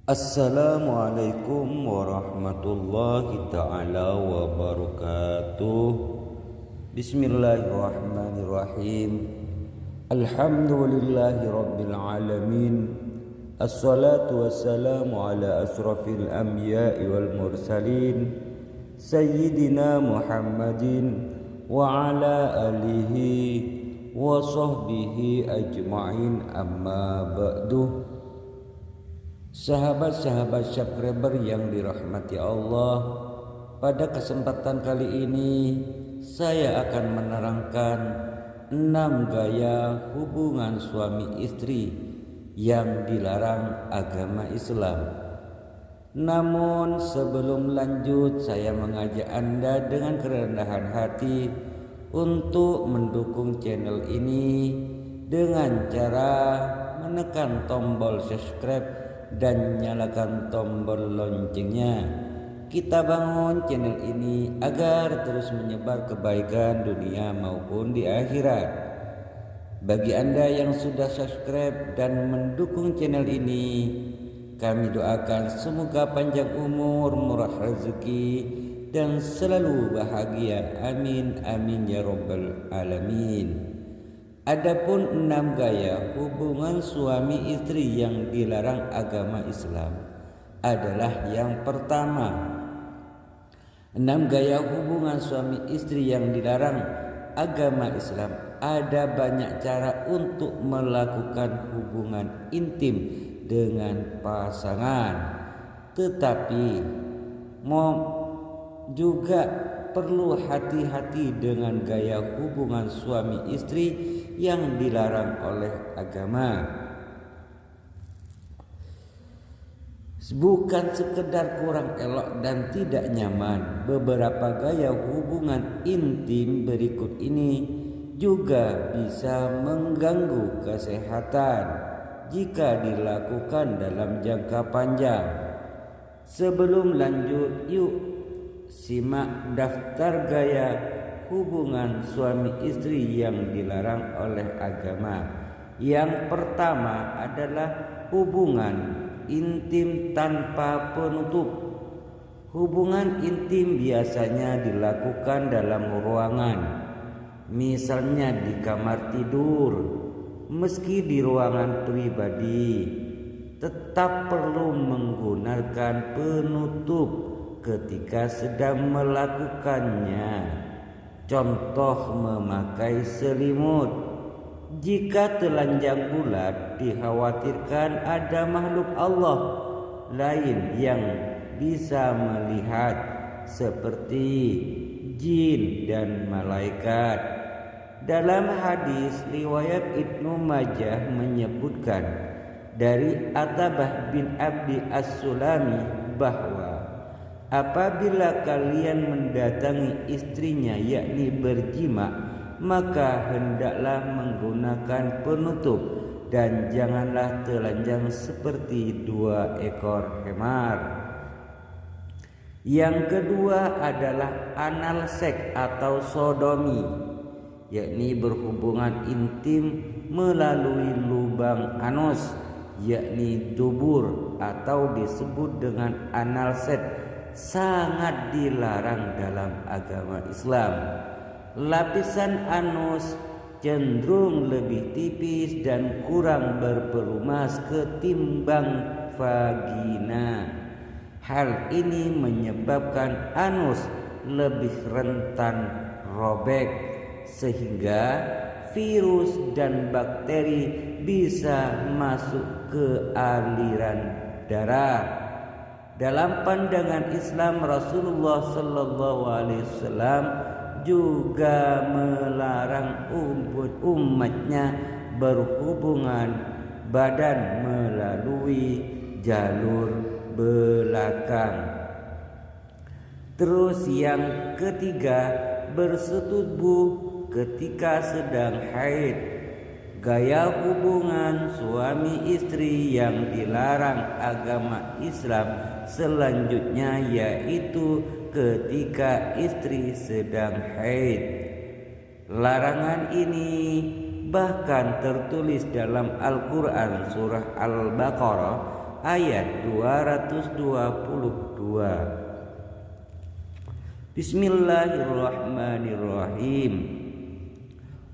Assalamualaikum warahmatullahi ta'ala wabarakatuh. Bismillahirrahmanirrahim. Alhamdulillahi rabbil alamin. Assalatu wassalamu ala asrafil anbiya'i wal mursalin Sayyidina Muhammadin wa ala alihi wa sahbihi ajma'in, amma ba'du. Sahabat-sahabat subscriber yang dirahmati Allah, pada kesempatan kali ini saya akan menerangkan 6 gaya hubungan suami istri yang dilarang agama Islam. Namun sebelum lanjut, saya mengajak Anda dengan kerendahan hati untuk mendukung channel ini dengan cara menekan tombol subscribe dan nyalakan tombol loncengnya. Kita bangun channel ini agar terus menyebar kebaikan dunia maupun di akhirat. Bagi Anda yang sudah subscribe dan mendukung channel ini, kami doakan semoga panjang umur, murah rezeki, dan selalu bahagia. Amin amin ya rabbal alamin. Adapun 6 gaya hubungan suami istri yang dilarang agama Islam adalah yang pertama. 6 gaya hubungan suami istri yang dilarang agama Islam. Ada banyak cara untuk melakukan hubungan intim dengan pasangan, tetapi juga perlu hati-hati dengan gaya hubungan suami istri yang dilarang oleh agama. Bukan sekedar kurang elok dan tidak nyaman, beberapa gaya hubungan intim berikut ini juga bisa mengganggu kesehatan jika dilakukan dalam jangka panjang. Sebelum lanjut, yuk simak daftar gaya hubungan suami istri yang dilarang oleh agama. Yang pertama adalah hubungan intim tanpa penutup. Hubungan intim biasanya dilakukan dalam ruangan, misalnya di kamar tidur. Meski di ruangan pribadi, tetap perlu menggunakan penutup ketika sedang melakukannya. Contoh, memakai selimut. Jika telanjang bulat, dikhawatirkan ada makhluk Allah lain yang bisa melihat, seperti jin dan malaikat. Dalam hadis riwayat Ibnu Majah menyebutkan dari Atabah bin Abdi As-Sulami bahwa apabila kalian mendatangi istrinya yakni berjima, maka hendaklah menggunakan penutup dan janganlah telanjang seperti 2 ekor hemar. Yang kedua adalah anal seks atau sodomi, yakni berhubungan intim melalui lubang anus, yakni dubur atau disebut dengan anal seks, sangat dilarang dalam agama Islam. Lapisan anus cenderung lebih tipis dan kurang berpelumas ketimbang vagina. Hal ini menyebabkan anus lebih rentan robek, sehingga virus dan bakteri bisa masuk ke aliran darah. Dalam pandangan Islam, Rasulullah SAW juga melarang umatnya berhubungan badan melalui jalur belakang. Terus yang ketiga, bersetubuh ketika sedang haid. Gaya hubungan suami istri yang dilarang agama Islam selanjutnya yaitu ketika istri sedang haid. Larangan ini bahkan tertulis dalam Al-Quran surah Al-Baqarah ayat 222. Bismillahirrahmanirrahim.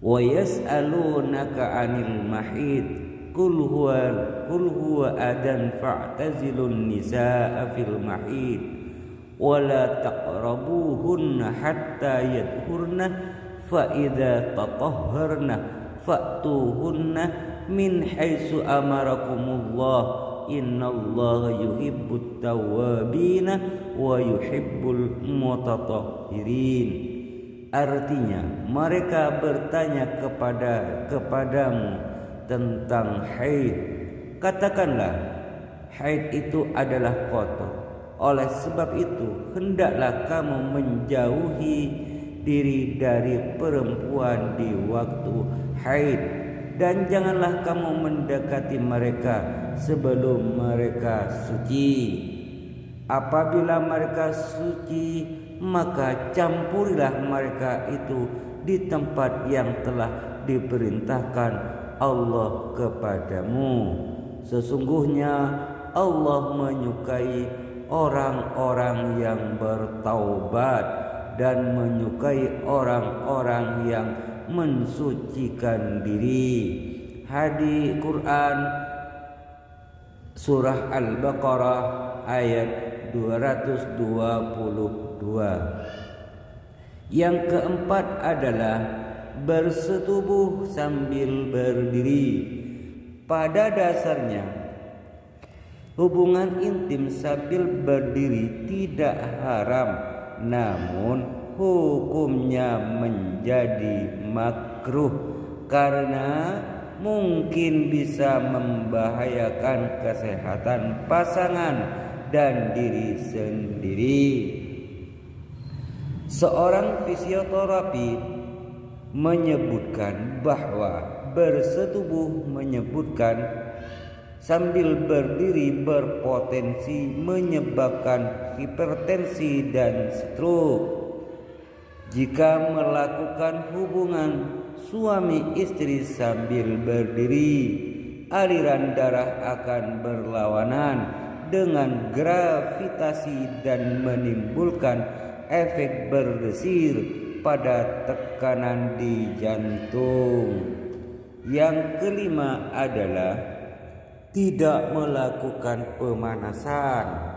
Wa yas'alunaka 'anil mahid qul huwa adan fa'tazilun nisaa fil mahid wa la taqrabuhunna hatta yadhurna fa idza tatahharna fa'tuhunna min haitsu amarakumullah innallaha yuhibbut tawwabina wa yuhibbul mutatahhirin. Artinya, mereka bertanya kepadamu tentang haid. Katakanlah, haid itu adalah kotor. Oleh sebab itu, hendaklah kamu menjauhi diri dari perempuan di waktu haid, dan janganlah kamu mendekati mereka sebelum mereka suci. Apabila mereka suci, maka campurilah mereka itu di tempat yang telah diperintahkan Allah kepadamu. Sesungguhnya Allah menyukai orang-orang yang bertaubat dan menyukai orang-orang yang mensucikan diri. Hadis Quran surah Al-Baqarah ayat 222. Yang keempat adalah bersetubuh sambil berdiri. Pada dasarnya, hubungan intim sambil berdiri tidak haram, namun hukumnya menjadi makruh karena mungkin bisa membahayakan kesehatan pasangan dan diri sendiri. Seorang fisioterapi menyebutkan bahwa bersetubuh sambil berdiri berpotensi menyebabkan hipertensi dan stroke. Jika melakukan hubungan suami istri sambil berdiri, aliran darah akan berlawanan dengan gravitasi dan menimbulkan efek berdesir pada tekanan di jantung. Yang kelima adalah tidak melakukan pemanasan.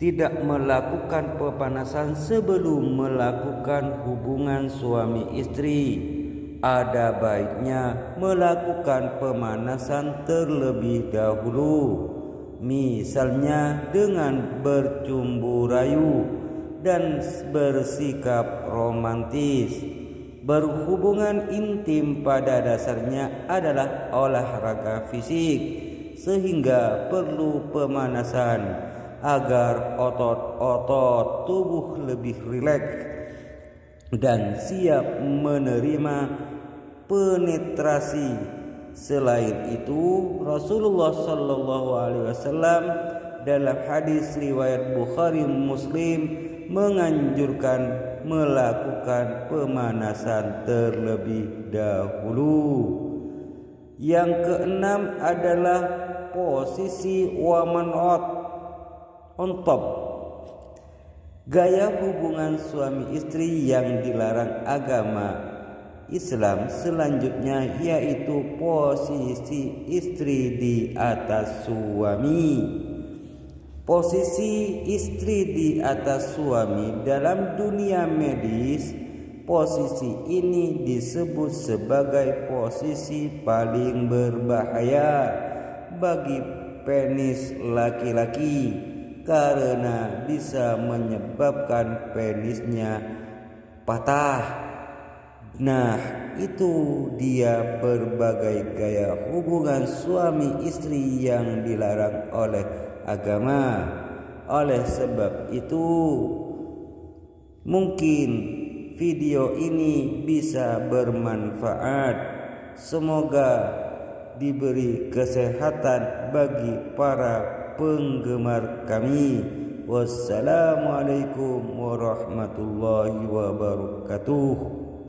Tidak melakukan pemanasan sebelum melakukan hubungan suami istri. Ada baiknya melakukan pemanasan terlebih dahulu, misalnya dengan bercumbu rayu dan bersikap romantis. Berhubungan intim pada dasarnya adalah olahraga fisik, sehingga perlu pemanasan agar otot-otot tubuh lebih rileks dan siap menerima penetrasi. Selain itu, Rasulullah SAW dalam hadis riwayat Bukhari Muslim menganjurkan melakukan pemanasan terlebih dahulu. Yang keenam adalah posisi woman on top. Gaya hubungan suami istri yang dilarang agama Islam selanjutnya yaitu posisi istri di atas suami. Posisi istri di atas suami dalam dunia medis, posisi ini disebut sebagai posisi paling berbahaya bagi penis laki-laki karena bisa menyebabkan penisnya patah. Nah, itu dia berbagai gaya hubungan suami istri yang dilarang oleh agama. Oleh sebab itu, mungkin video ini bisa bermanfaat. Semoga diberi kesehatan bagi para penggemar kami. Wassalamualaikum warahmatullahi wabarakatuh.